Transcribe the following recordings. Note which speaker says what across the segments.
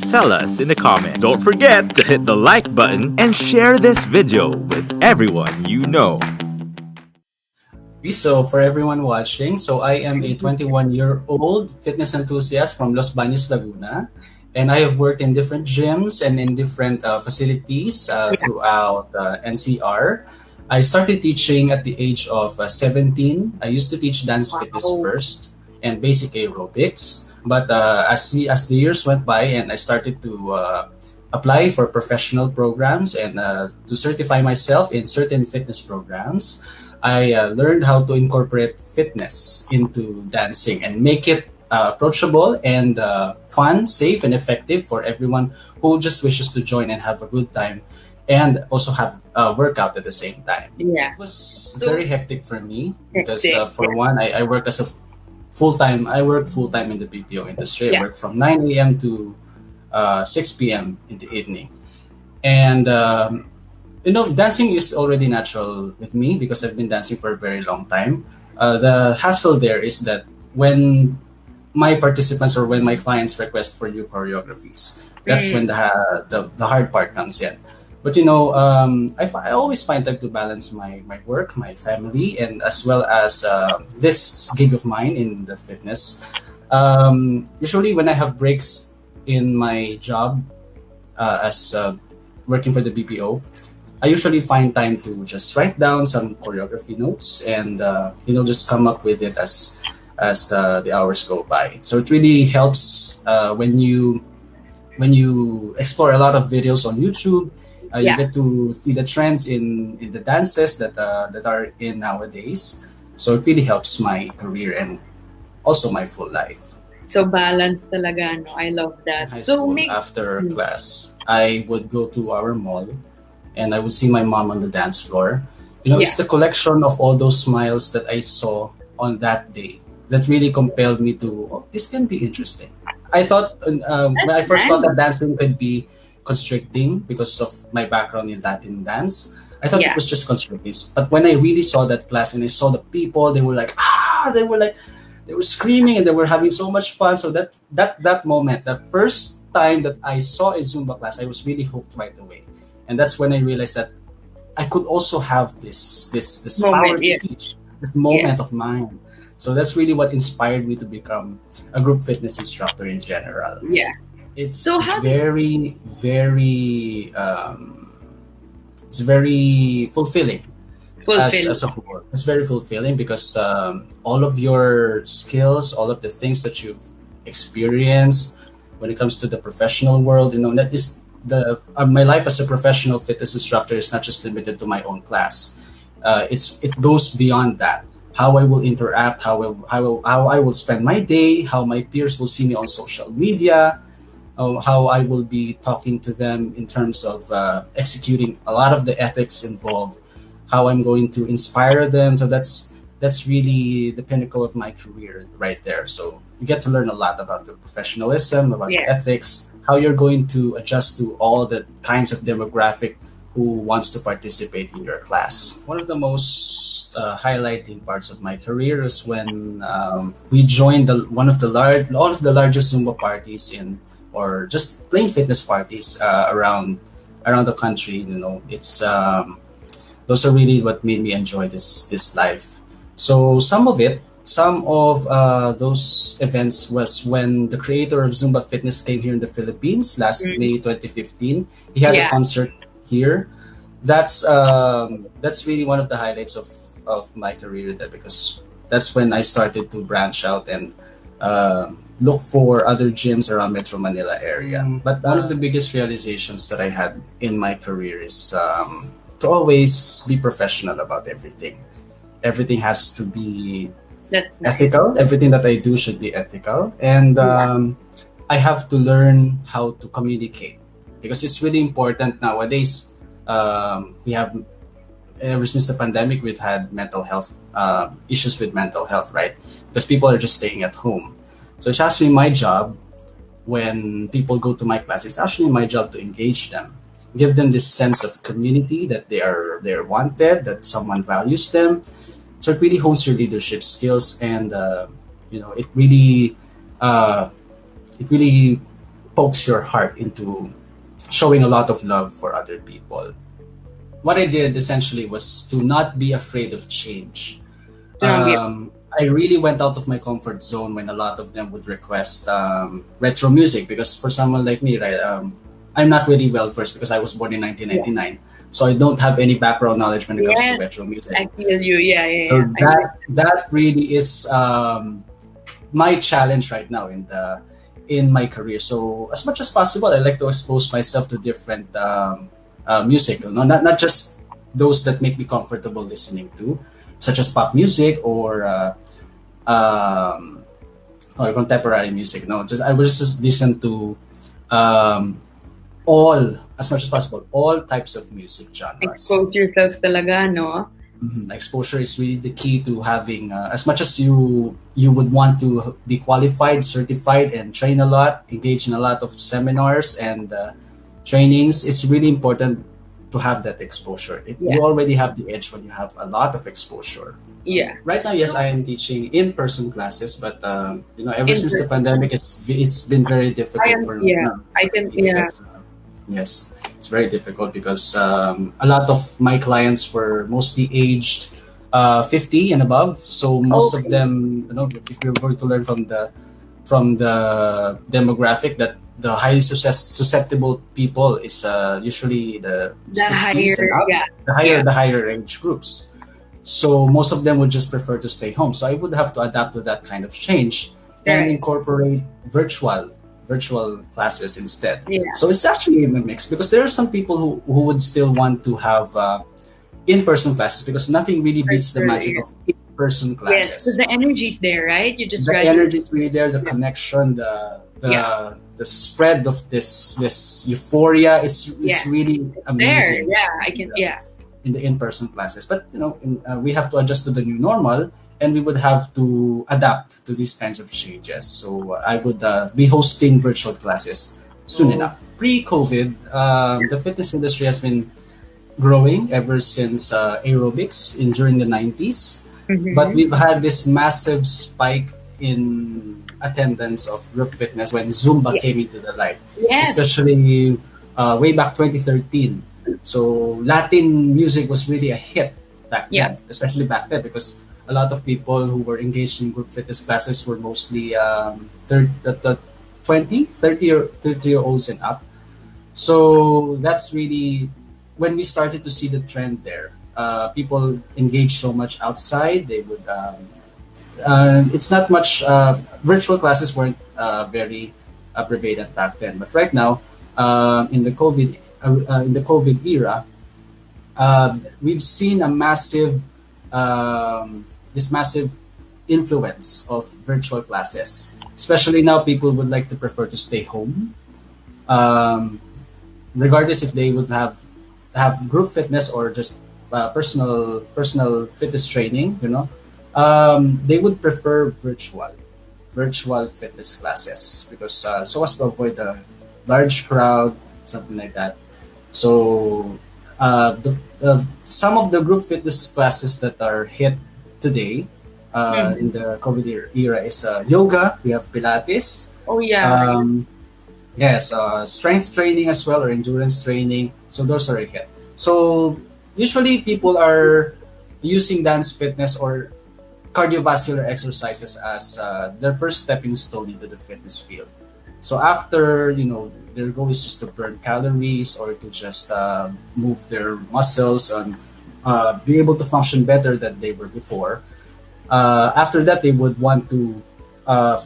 Speaker 1: Tell us in the comment. Don't forget to hit the like button and share this video with everyone you know.
Speaker 2: So for everyone watching, so I am a 21-year-old fitness enthusiast from Los Baños Laguna, and I have worked in different gyms and in different facilities throughout NCR. I started teaching at the age of 17. I used to teach dance fitness first and basic aerobics, but as the years went by and I started to apply for professional programs and to certify myself in certain fitness programs, I learned how to incorporate fitness into dancing and make it approachable and fun, safe, and effective for everyone who just wishes to join and have a good time and also have a workout at the same time.
Speaker 3: Yeah.
Speaker 2: It was very hectic for me because
Speaker 3: Hectic.
Speaker 2: for one, I work as a full-time, I work full-time in the BPO industry. I
Speaker 3: Yeah.
Speaker 2: work from 9 a.m. to 6 p.m. in the evening. And dancing is already natural with me because I've been dancing for a very long time. The hassle there is that when my participants or when my clients request for new choreographies, that's when the hard part comes in. But I always find time to balance my work, my family, and as well as this gig of mine in the fitness. Usually, when I have breaks in my job as working for the BPO, I usually find time to just write down some choreography notes and just come up with it as the hours go by. So it really helps when you explore a lot of videos on YouTube. You
Speaker 3: Yeah.
Speaker 2: get to see the trends in the dances that are in nowadays. So it really helps my career and also my full life.
Speaker 3: So balance talaga, no? I love
Speaker 2: In
Speaker 3: that.
Speaker 2: high
Speaker 3: So
Speaker 2: school,
Speaker 3: make
Speaker 2: after class, I would go to our mall and I would see my mom on the dance floor. It's
Speaker 3: Yeah.
Speaker 2: the collection of all those smiles that I saw on that day that really compelled me to, oh, this can be interesting. I thought, when I
Speaker 3: That's
Speaker 2: first thought
Speaker 3: nice.
Speaker 2: that dancing could be constricting because of my background in Latin dance, I thought it
Speaker 3: Yeah.
Speaker 2: was just constricting. But when I really saw that class and I saw the people, they were like, they were screaming and they were having so much fun. So that moment, that first time that I saw a Zumba class, I was really hooked right away. And that's when I realized that I could also have this power
Speaker 3: Moment,
Speaker 2: to
Speaker 3: yeah.
Speaker 2: teach, this moment of mine. So that's really what inspired me to become a group fitness instructor in general.
Speaker 3: Yeah.
Speaker 2: It's
Speaker 3: So how did
Speaker 2: very, very, it's very fulfilling
Speaker 3: fulfill?
Speaker 2: as a whole. It's very fulfilling because all of your skills, all of the things that you've experienced when it comes to the professional world, that is the my life as a professional fitness instructor is not just limited to my own class. It goes beyond that. How I will interact, how I will spend my day, how my peers will see me on social media, how I will be talking to them in terms of executing a lot of the ethics involved, how I'm going to inspire them. So that's really the pinnacle of my career right there. So you get to learn a lot about the professionalism, about the
Speaker 3: Yeah.
Speaker 2: ethics, how you're going to adjust to all the kinds of demographic who wants to participate in your class. One of the most highlighting parts of my career is when we joined one of the largest Zumba parties or just plain fitness parties around the country. It's those are really what made me enjoy this life. So some of those events was when the creator of Zumba Fitness came here in the Philippines last May 2015. He had a
Speaker 3: Yeah.
Speaker 2: concert here. That's really one of the highlights of my career there because that's when I started to branch out and look for other gyms around Metro Manila area. But one of the biggest realizations that I had in my career is to always be professional about everything. Everything has to be
Speaker 3: That's nice.
Speaker 2: ethical. Everything that I do should be ethical, and I have to learn how to communicate because it's really important nowadays. We have ever since the pandemic, we've had mental health issues with mental health, right? Because people are just staying at home. So it's actually my job when people go to my class. It's actually my job to engage them, give them this sense of community that they're wanted, that someone values them. So it really hones your leadership skills, and it really uh, it really pokes your heart into showing a lot of love for other people. What I did essentially was to not be afraid of change. I really went out of my comfort zone when a lot of them would request retro music, because for someone like me, right, I'm not really well versed because I was born in 1999, so I don't have any background knowledge when it comes to retro music.
Speaker 3: I feel you.
Speaker 2: So that really is my challenge right now in my career. So as much as possible, I like to expose myself to different music, not just those that make me comfortable listening to, such as pop music or contemporary music. No, just I would just listen to all, as much as possible, all types of music genres.
Speaker 3: Expose yourself talaga, no?
Speaker 2: Exposure is really the key to having, as much as you would want to be qualified, certified, and train a lot, engage in a lot of seminars and trainings. It's really important to have that exposure. You already have the edge when you have a lot of exposure.
Speaker 3: Yeah.
Speaker 2: Right now, yes, I am teaching in-person classes, but ever since the pandemic, it's been very difficult for me. Yes, it's very difficult because a lot of my clients were mostly aged 50 and above. So most of them, if you're going to learn from the demographic, that the highly susceptible people is usually the 60s and up, the higher age groups. So most of them would just prefer to stay home. So I would have to adapt to that kind of change and incorporate virtual classes instead. So it's actually a mix, because there are some people who would still want to have in-person classes, because nothing really beats the magic of in-person classes.
Speaker 3: Yes, because the energy's there, right? You just
Speaker 2: the energy's really there, the connection, the spread of this euphoria is really amazing.
Speaker 3: There.
Speaker 2: In the in-person classes, but we have to adjust to the new normal, and we would have to adapt to these kinds of changes. So I would be hosting virtual classes soon enough. Pre-COVID, the fitness industry has been growing ever since aerobics during the 90s, but we've had this massive spike in attendance of group fitness when Zumba came into the light, especially way back 2013. So Latin music was really a hit back then, especially back then, because a lot of people who were engaged in group fitness classes were mostly 30-year-olds and up. So that's really when we started to see the trend there. People engage so much outside. They would. It's not much. Virtual classes weren't very prevalent back then, but right now, in the COVID era, we've seen a massive influence of virtual classes. Especially now, people would like to prefer to stay home, regardless if they would have group fitness or just personal fitness training. They would prefer virtual fitness classes, because so as to avoid a large crowd, something like that. So some of the group fitness classes that are hit today in the COVID era is yoga. We have Pilates. Yes, strength training as well, or endurance training. So those are a hit. So usually people are using dance fitness or cardiovascular exercises as their first stepping stone into the fitness field. So after, their goal is just to burn calories or to just move their muscles and be able to function better than they were before. After that, they would want to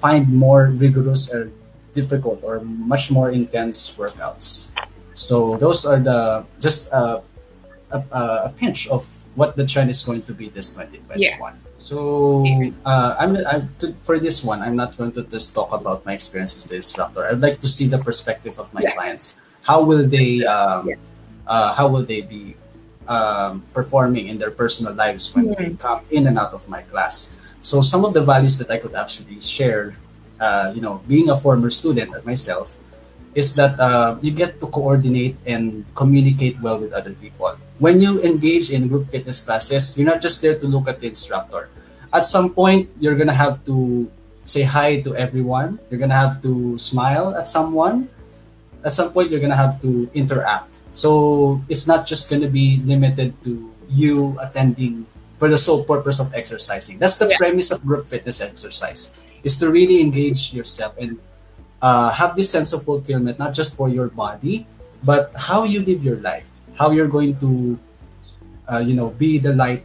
Speaker 2: find more rigorous or difficult or much more intense workouts. So those are just a pinch of what the trend is going to be this 2021. So for this one, I'm not going to just talk about my experience as the instructor. I'd like to see the perspective of my clients. How will they be performing in their personal lives when they come in and out of my class? So some of the values that I could actually share, being a former student myself, is that you get to coordinate and communicate well with other people. When you engage in group fitness classes, you're not just there to look at the instructor. At some point, you're going to have to say hi to everyone. You're going to have to smile at someone. at some point you're gonna have to interact. So it's not just gonna be limited to you attending for the sole purpose of exercising. That's the
Speaker 3: Yeah.
Speaker 2: premise of group fitness exercise, is to really engage yourself and have this sense of fulfillment, not just for your body, but how you live your life, how you're going to, be the light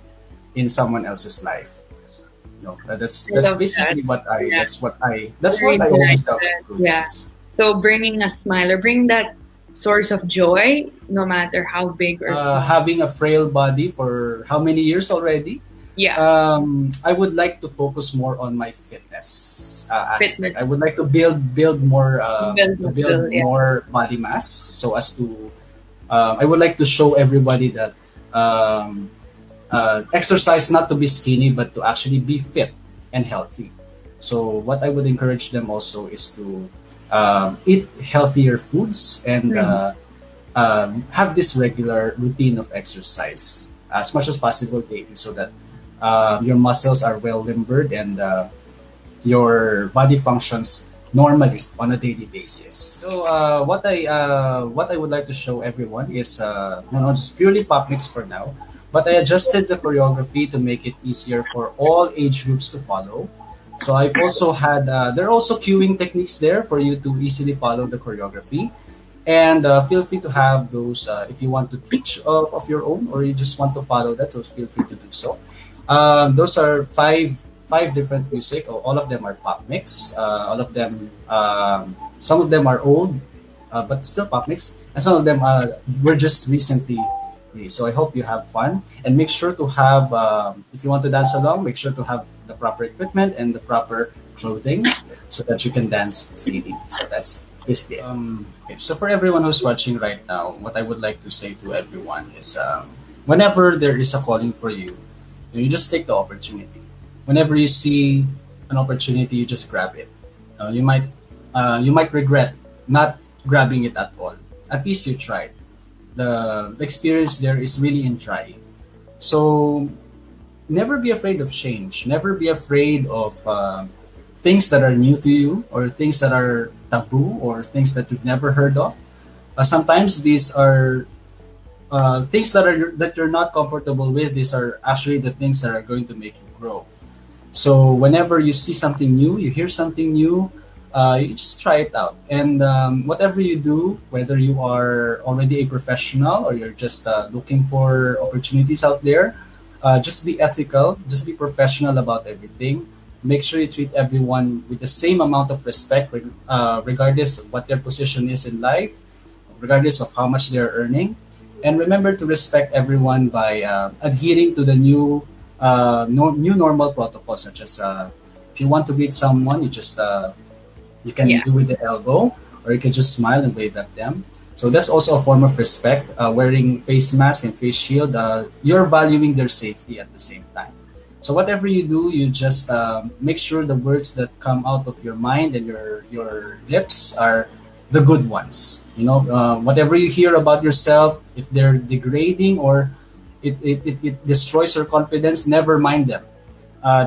Speaker 2: in someone else's life.
Speaker 3: I
Speaker 2: That's
Speaker 3: love that.
Speaker 2: basically what I
Speaker 3: Yeah.
Speaker 2: that's
Speaker 3: Very
Speaker 2: what I always
Speaker 3: nice.
Speaker 2: tell my
Speaker 3: Yeah.
Speaker 2: students.
Speaker 3: So bringing a smile or bring that source of joy, no matter how big or small.
Speaker 2: Having a frail body for how many years already?
Speaker 3: Yeah.
Speaker 2: I would like to focus more on my fitness
Speaker 3: Fitness.
Speaker 2: aspect. I would like to build more
Speaker 3: Build
Speaker 2: to
Speaker 3: muscle,
Speaker 2: build
Speaker 3: yeah.
Speaker 2: more body mass, so as to I would like to show everybody that exercise not to be skinny, but to actually be fit and healthy. So what I would encourage them also is to eat healthier foods and have this regular routine of exercise as much as possible daily, so that your muscles are well limbered and your body functions normally on a daily basis. So what I would like to show everyone is just purely pop mix for now, but I adjusted the choreography to make it easier for all age groups to follow. So I've also had there are also cueing techniques there for you to easily follow the choreography, and feel free to have those if you want to teach of your own, or you just want to follow that. So feel free to do so. Those are five different music. All of them are pop mix. All of them, some of them are old, but still pop mix, and some of them were just recently released. So I hope you have fun, and make sure to have, if you want to dance along, make sure to have the proper equipment and the proper clothing, so that you can dance freely. So that's basically it. Okay, so for everyone who's watching right now, what I would like to say to everyone is, whenever there is a calling for you, you just take the opportunity. Whenever you see an opportunity, you just grab it. You might regret not grabbing it at all. At least you tried. The experience there is really in trying. So never be afraid of change. Never be afraid of things that are new to you, or things that are taboo, or things that you've never heard of. Sometimes these are things that you're not comfortable with. These are actually the things that are going to make you grow. So whenever you see something new, you hear something new, you just try it out. And whatever you do, whether you are already a professional or you're just looking for opportunities out there, just be ethical, just be professional about everything. Make sure you treat everyone with the same amount of respect, regardless of what their position is in life, regardless of how much they're earning. And remember to respect everyone by adhering to the new normal protocols, such as if you want to greet someone, you can
Speaker 3: Yeah.
Speaker 2: do with the elbow, or you can just smile and wave at them. So that's also a form of respect. Wearing face mask and face shield, you're valuing their safety at the same time. So whatever you do, you just make sure the words that come out of your mind and your lips are the good ones. Whatever you hear about yourself, if they're degrading or it destroys your confidence, never mind them.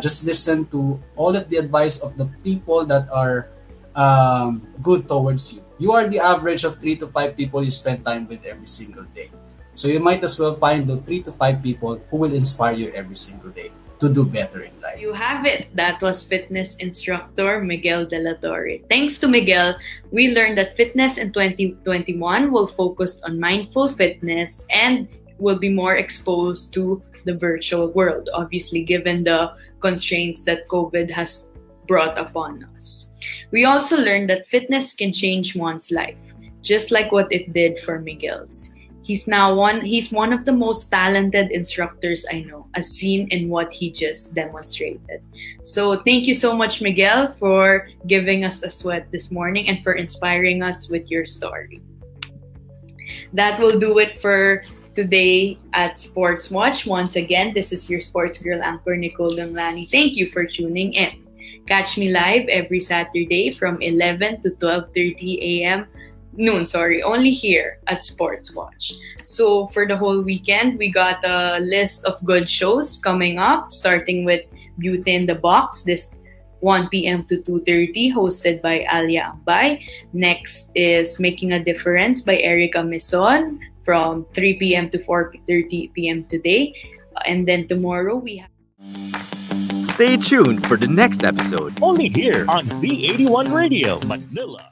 Speaker 2: Just listen to all of the advice of the people that are good towards you. You are the average of 3 to 5 people you spend time with every single day. So you might as well find the 3 to 5 people who will inspire you every single day to do better in life.
Speaker 3: You have it. That was fitness instructor Miguel Dela Torre. Thanks to Miguel, we learned that fitness in 2021 will focus on mindful fitness and will be more exposed to the virtual world, obviously, given the constraints that COVID has brought upon us. We also learned that fitness can change one's life, just like what it did for Miguel's. He's one of the most talented instructors I know, as seen in what he just demonstrated. So thank you so much, Miguel, for giving us a sweat this morning and for inspiring us with your story. That will do it for today at Sportswatch. Once again, this is your sports girl anchor, Nicole Lunglani. Thank you for tuning in. Catch me live every Saturday from 11 to 12:30 a.m. only here at Sportswatch. So for the whole weekend, we got a list of good shows coming up, starting with Beauty in the Box this 1 p.m. to 2:30, hosted by Alia Ambay. Next is Making a Difference by Erica Mison from 3 p.m. to 4:30 p.m. today. And then tomorrow we have
Speaker 1: Stay tuned for the next episode.
Speaker 4: Only here on V81 Radio, Manila.